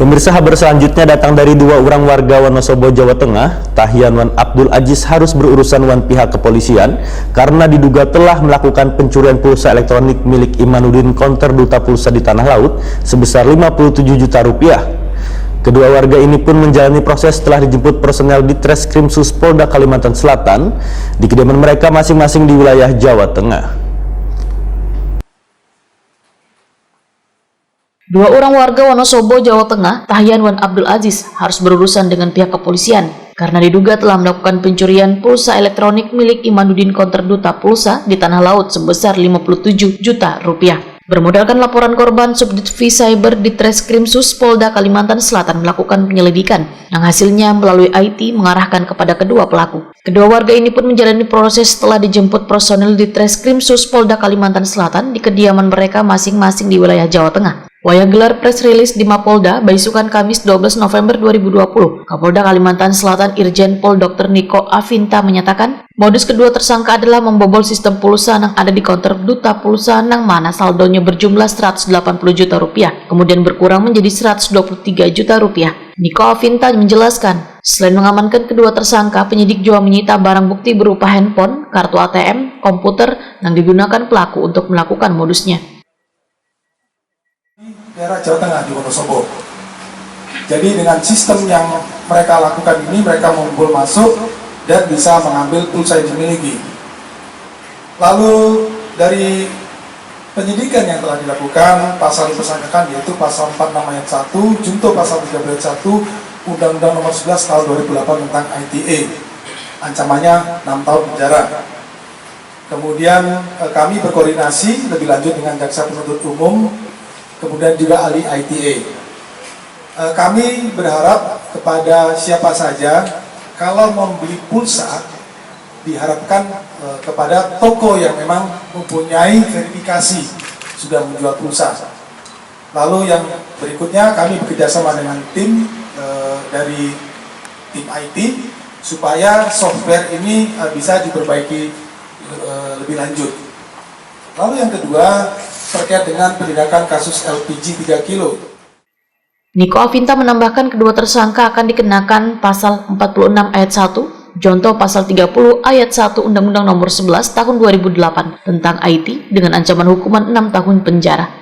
Pemirsa, kabar selanjutnya datang dari dua orang warga Wonosobo, Jawa Tengah. Tahian Wan Abdul Aziz harus berurusan wan pihak kepolisian karena diduga telah melakukan pencurian pulsa elektronik milik Imanuddin, konter duta pulsa di tanah laut sebesar 57 juta rupiah. Kedua warga ini pun menjalani proses setelah dijemput personel di Treskrimsus Polda Kalimantan Selatan di kediaman mereka masing-masing di wilayah Jawa Tengah. Dua orang warga Wonosobo, Jawa Tengah, Tahian Wan Abdul Aziz, harus berurusan dengan pihak kepolisian karena diduga telah melakukan pencurian pulsa elektronik milik Imanuddin, konter duta pulsa di tanah laut sebesar 57 juta rupiah. Bermodalkan laporan korban, Subdit V Cyber di Treskrimsus Polda Kalimantan Selatan melakukan penyelidikan yang hasilnya melalui IT mengarahkan kepada kedua pelaku. Kedua warga ini pun menjalani proses setelah dijemput personel di Treskrimsus Polda Kalimantan Selatan di kediaman mereka masing-masing di wilayah Jawa Tengah. Wayah gelar press release di Mapolda, Baisukan Kamis 12 November 2020, Kapolda Kalimantan Selatan Irjen Pol Dr. Niko Afinta menyatakan, modus kedua tersangka adalah membobol sistem pulsa yang ada di konter duta pulsa yang mana saldonya berjumlah 180 juta rupiah, kemudian berkurang menjadi 123 juta rupiah. Niko Afinta menjelaskan, selain mengamankan kedua tersangka, penyidik juga menyita barang bukti berupa handphone, kartu ATM, komputer yang digunakan pelaku untuk melakukan modusnya. Daerah Jawa Tengah di Wonosobo. Jadi dengan sistem yang mereka lakukan ini, mereka mengumpul masuk dan bisa mengambil pulsa yang dimiliki. Lalu dari penyidikan yang telah dilakukan, pasal dipersangkakan yaitu pasal 46 ayat 1, junto pasal 13 ayat 1, Undang-Undang Nomor 11 Tahun 2008 tentang ITE. Ancamannya 6 tahun penjara. Kemudian kami berkoordinasi lebih lanjut dengan jaksa penuntut umum, kemudian juga ahli ITE. Kami berharap kepada siapa saja kalau membeli pulsa diharapkan kepada toko yang memang mempunyai verifikasi sudah menjual pulsa. Lalu yang berikutnya kami bekerjasama dengan tim dari tim IT supaya software ini bisa diperbaiki lebih lanjut. Lalu yang kedua, terkait dengan penindakan kasus LPG 3 kilo. Niko Afinta menambahkan kedua tersangka akan dikenakan pasal 46 ayat 1, contoh pasal 30 ayat 1 Undang-Undang Nomor 11 Tahun 2008 tentang IT dengan ancaman hukuman 6 tahun penjara.